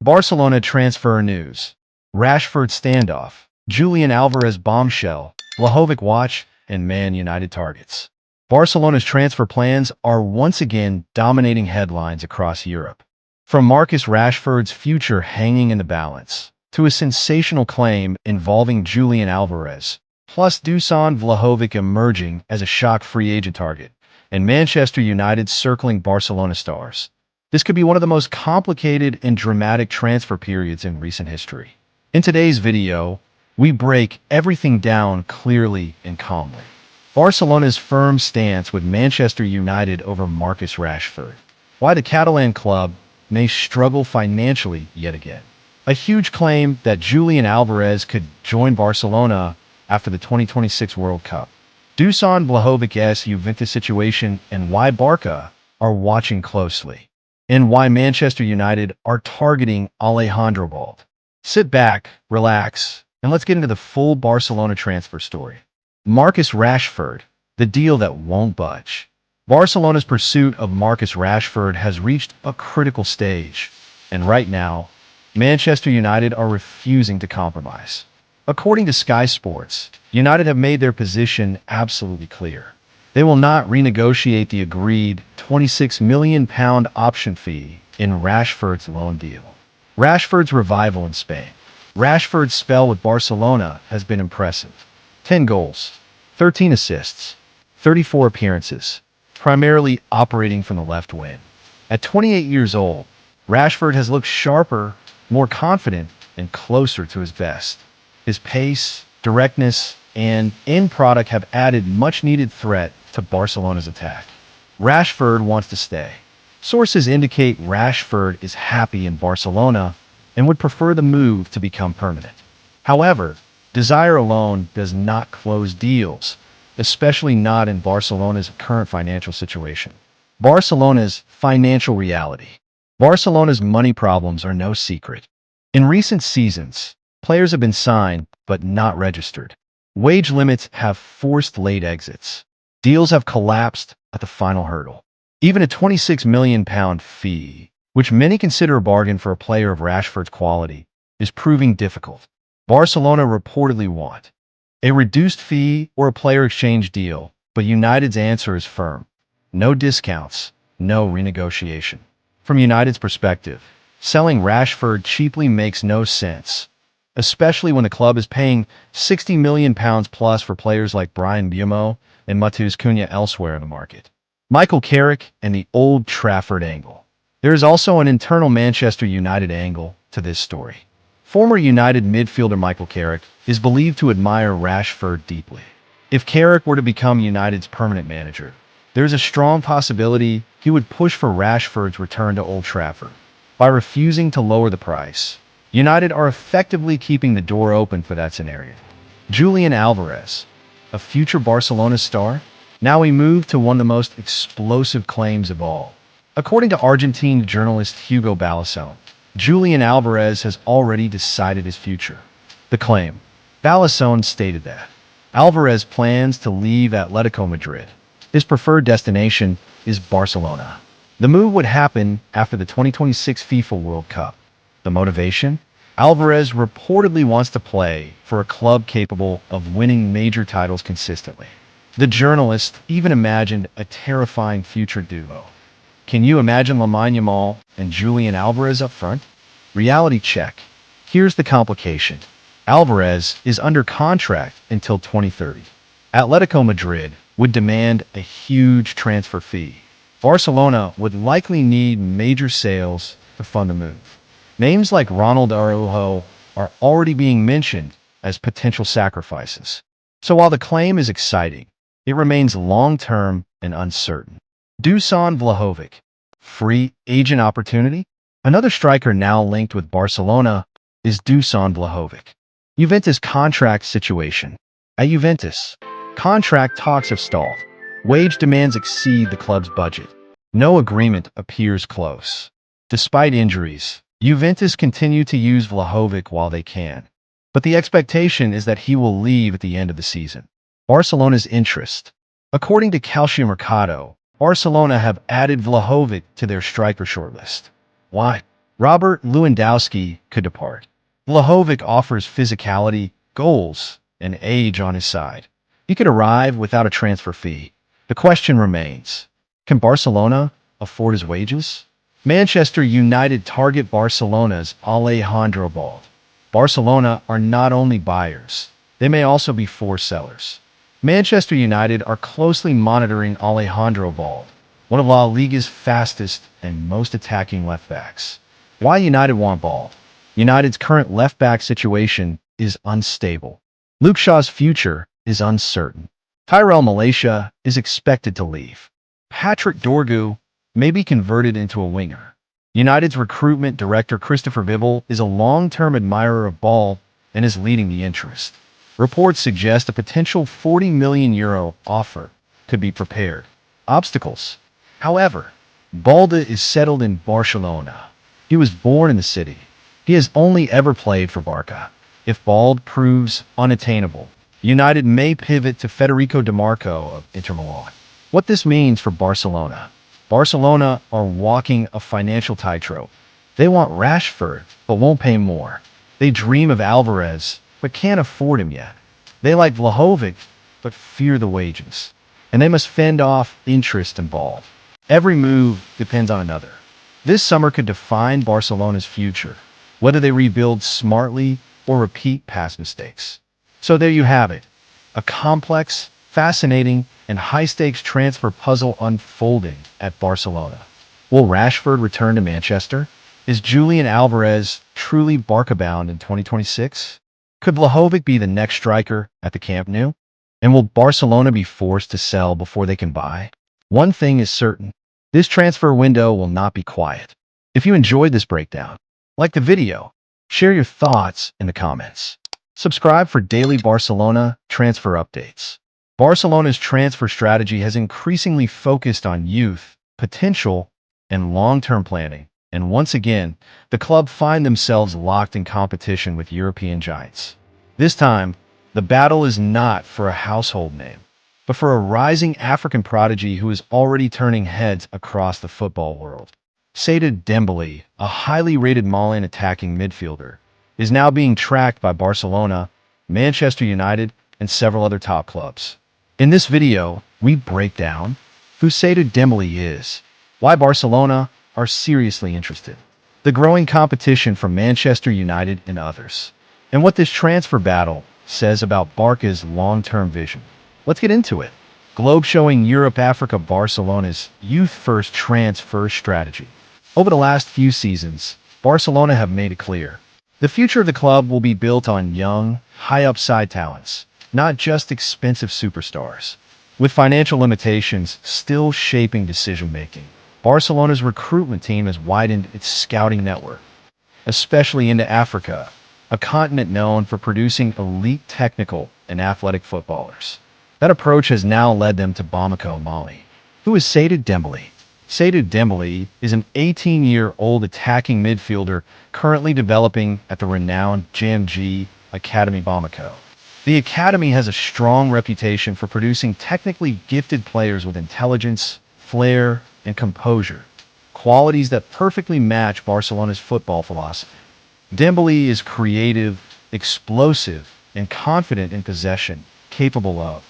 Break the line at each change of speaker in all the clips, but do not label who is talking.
Barcelona transfer news. Rashford standoff. Julian Álvarez bombshell. Vlahovic watch and Man United targets. Barcelona's transfer plans are once again dominating headlines across Europe. From Marcus Rashford's future hanging in the balance, to a sensational claim involving Julian Álvarez, plus Dusan Vlahović emerging as a shock free agent target, and Manchester United circling Barcelona stars. This could be one of the most complicated and dramatic transfer periods in recent history. In today's video, we break everything down clearly and calmly. Barcelona's firm stance with Manchester United over Marcus Rashford. Why the Catalan club may struggle financially yet again. A huge claim that Julian Álvarez could join Barcelona after the 2026 World Cup. Dusan Vlahovic's Juventus situation and why Barca are watching closely. And why Manchester United are targeting Alejandro Balde. Sit back, relax, and let's get into the full Barcelona transfer story. Marcus Rashford, the deal that won't budge. Barcelona's pursuit of Marcus Rashford has reached a critical stage, and right now, Manchester United are refusing to compromise. According to Sky Sports, United have made their position absolutely clear. They will not renegotiate the agreed £26 million option fee in Rashford's loan deal. Rashford's revival in Spain. Rashford's spell with Barcelona has been impressive. 10 goals, 13 assists, 34 appearances, primarily operating from the left wing. At 28 years old, Rashford has looked sharper, more confident, and closer to his best. His pace, directness, and end product have added much-needed threat to Barcelona's attack. Rashford wants to stay. Sources indicate Rashford is happy in Barcelona and would prefer the move to become permanent. However, desire alone does not close deals, especially not in Barcelona's current financial situation. Barcelona's financial reality. Barcelona's money problems are no secret. In recent seasons, players have been signed but not registered. Wage limits have forced late exits. Deals have collapsed at the final hurdle. Even a £26 million fee, which many consider a bargain for a player of Rashford's quality, is proving difficult. Barcelona reportedly want a reduced fee or a player exchange deal, but United's answer is firm. No discounts, no renegotiation. From United's perspective, selling Rashford cheaply makes no sense, especially when the club is paying £60 million plus for players like Bryan Mbeumo and Matheus Cunha elsewhere in the market. Michael Carrick and the Old Trafford angle. There is also an internal Manchester United angle to this story. Former United midfielder Michael Carrick is believed to admire Rashford deeply. If Carrick were to become United's permanent manager, there is a strong possibility he would push for Rashford's return to Old Trafford. By refusing to lower the price, United are effectively keeping the door open for that scenario. Julian Álvarez, a future Barcelona star? Now we move to one of the most explosive claims of all. According to Argentine journalist Hugo Balde, Julian Álvarez has already decided his future. The claim. Balde stated that Álvarez plans to leave Atletico Madrid. His preferred destination is Barcelona. The move would happen after the 2026 FIFA World Cup. The motivation? Álvarez reportedly wants to play for a club capable of winning major titles consistently. The journalist even imagined a terrifying future duo. Can you imagine Lamine Yamal and Julian Álvarez up front? Reality check. Here's the complication. Álvarez is under contract until 2030. Atletico Madrid would demand a huge transfer fee. Barcelona would likely need major sales to fund the move. Names like Ronald Araujo are already being mentioned as potential sacrifices. So while the claim is exciting, it remains long-term and uncertain. Dusan Vlahović. Free agent opportunity? Another striker now linked with Barcelona is Dusan Vlahović. Juventus contract situation. At Juventus, contract talks have stalled. Wage demands exceed the club's budget. No agreement appears close. Despite injuries, Juventus continue to use Vlahovic while they can, but the expectation is that he will leave at the end of the season. Barcelona's interest. According to Calciomercato, Barcelona have added Vlahovic to their striker shortlist. Why? Robert Lewandowski could depart. Vlahovic offers physicality, goals, and age on his side. He could arrive without a transfer fee. The question remains, can Barcelona afford his wages? Manchester United target Barcelona's Alejandro Balde. Barcelona are not only buyers, they may also be forced sellers. Manchester United are closely monitoring Alejandro Balde, one of La Liga's fastest and most attacking left-backs. Why United want Balde? United's current left-back situation is unstable. Luke Shaw's future is uncertain. Tyrell Malaysia is expected to leave. Patrick Dorgu may be converted into a winger. United's recruitment director Christopher Bibble is a long-term admirer of Balde and is leading the interest. Reports suggest a potential €40 million offer could be prepared. Obstacles. However, Balde is settled in Barcelona. He was born in the city. He has only ever played for Barca. If Balde proves unattainable, United may pivot to Federico Di Marco of Inter Milan. What this means for Barcelona. Barcelona are walking a financial tightrope. They want Rashford, but won't pay more. They dream of Alvarez, but can't afford him yet. They like Vlahovic, but fear the wages. And they must fend off interest in Balde. Every move depends on another. This summer could define Barcelona's future, whether they rebuild smartly or repeat past mistakes. So there you have it, a complex, fascinating, and high-stakes transfer puzzle unfolding at Barcelona. Will Rashford return to Manchester? Is Julian Alvarez truly Barca-bound in 2026? Could Vlahovic be the next striker at the Camp Nou? And will Barcelona be forced to sell before they can buy? One thing is certain, this transfer window will not be quiet. If you enjoyed this breakdown, like the video, share your thoughts in the comments. Subscribe for daily Barcelona transfer updates. Barcelona's transfer strategy has increasingly focused on youth, potential, and long-term planning. And once again, the club find themselves locked in competition with European giants. This time, the battle is not for a household name, but for a rising African prodigy who is already turning heads across the football world. Seydou Dembélé, a highly rated Malian attacking midfielder, is now being tracked by Barcelona, Manchester United, and several other top clubs. In this video, we break down who Seydou Dembélé is, why Barcelona are seriously interested, the growing competition from Manchester United and others, and what this transfer battle says about Barca's long-term vision. Let's get into it. Globe showing Europe-Africa Barcelona's youth-first transfer strategy. Over the last few seasons, Barcelona have made it clear. The future of the club will be built on young, high-upside talents, not just expensive superstars. With financial limitations still shaping decision-making, Barcelona's recruitment team has widened its scouting network, especially into Africa, a continent known for producing elite technical and athletic footballers. That approach has now led them to Bamako, Mali. Who is Seydou Dembélé? Seydou Dembélé is an 18-year-old attacking midfielder currently developing at the renowned JMG Academy Bamako. The academy has a strong reputation for producing technically gifted players with intelligence, flair, and composure, qualities that perfectly match Barcelona's football philosophy. Dembélé is creative, explosive, and confident in possession, capable of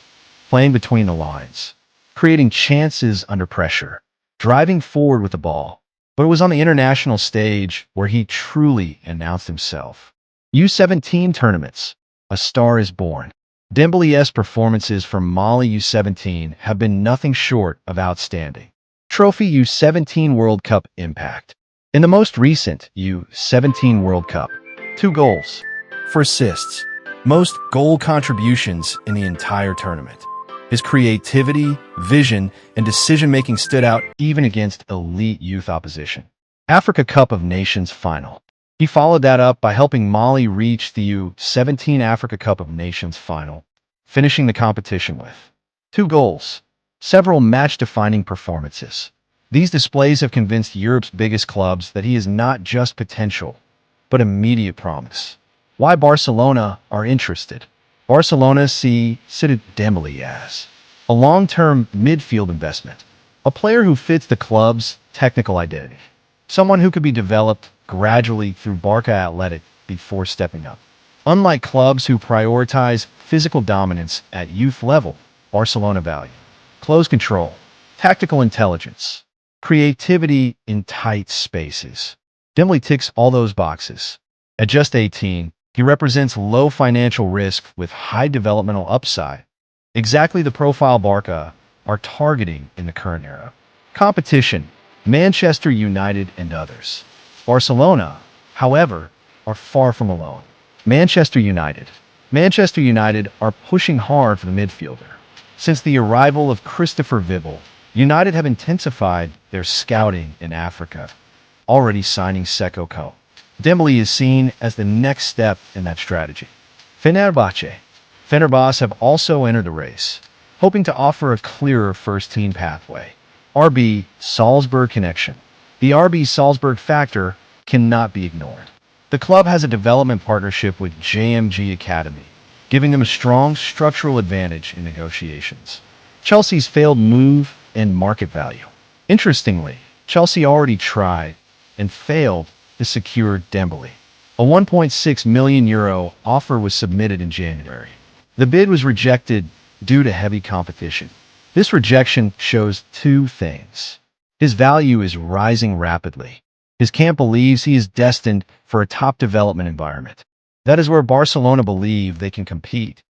playing between the lines, creating chances under pressure, driving forward with the ball. But it was on the international stage where he truly announced himself. U17 tournaments, a star is born. Dembélé's performances from Mali U17 have been nothing short of outstanding. Trophy U17 World Cup impact. In the most recent U17 World Cup, 2 goals, 4 assists, most goal contributions in the entire tournament. His creativity, vision, and decision-making stood out even against elite youth opposition. Africa Cup of Nations final. He followed that up by helping Mali reach the U17 Africa Cup of Nations final, finishing the competition with 2 goals, several match-defining performances. These displays have convinced Europe's biggest clubs that he is not just potential, but immediate promise. Why Barcelona are interested? Barcelona see Seydou Dembélé as a long-term midfield investment, a player who fits the club's technical identity. someone who could be developed gradually through Barca Athletic before stepping up. Unlike clubs who prioritize physical dominance at youth level, Barcelona value close control, tactical intelligence, creativity in tight spaces. Dembele ticks all those boxes. At just 18, he represents low financial risk with high developmental upside, exactly the profile Barca are targeting in the current era. Competition, Manchester United and others. Barcelona, however, are far from alone. Manchester United. Manchester United are pushing hard for the midfielder. Since the arrival of Christopher Vibble, United have intensified their scouting in Africa, already signing Seko Co. Dembele is seen as the next step in that strategy. Fenerbahce. Fenerbahce have also entered the race, hoping to offer a clearer first-team pathway. RB Salzburg connection. The RB Salzburg factor cannot be ignored. The club has a development partnership with JMG Academy, giving them a strong structural advantage in negotiations. Chelsea's failed move and market value. Interestingly, Chelsea already tried and failed to secure Dembele. A €1.6 million offer was submitted in January. The bid was rejected due to heavy competition. This rejection shows two things. His value is rising rapidly. His camp believes he is destined for a top development environment. That is where Barcelona believe they can compete,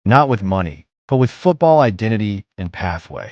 not with money, but with football identity and pathway.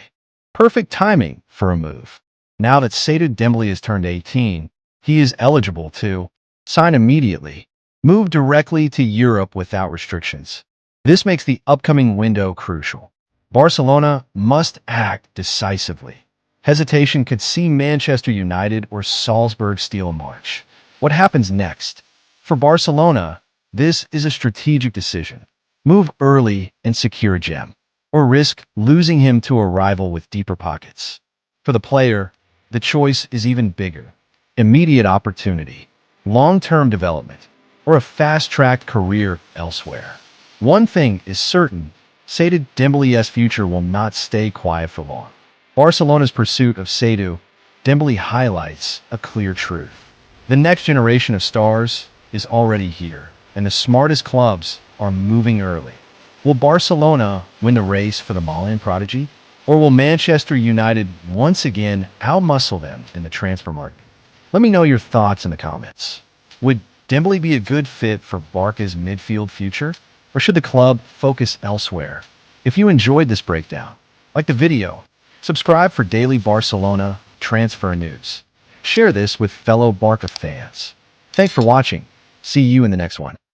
Perfect timing for a move. Now that Seydou Dembélé has turned 18, he is eligible to sign immediately, move directly to Europe without restrictions. This makes the upcoming window crucial. Barcelona must act decisively. Hesitation could see Manchester United or Salzburg steal a march. What happens next? For Barcelona, this is a strategic decision. Move early and secure a gem, or risk losing him to a rival with deeper pockets. For the player, the choice is even bigger. Immediate opportunity, long-term development, or a fast-tracked career elsewhere. One thing is certain, Seydou Dembélé's future will not stay quiet for long. Barcelona's pursuit of Seydou Dembélé highlights a clear truth. The next generation of stars is already here, and the smartest clubs are moving early. Will Barcelona win the race for the Malian prodigy? Or will Manchester United once again outmuscle them in the transfer market? Let me know your thoughts in the comments. Would Dembele be a good fit for Barca's midfield future? Or should the club focus elsewhere? If you enjoyed this breakdown, like the video, subscribe for daily Barcelona transfer news. Share this with fellow Barca fans. Thanks for watching. See you in the next one.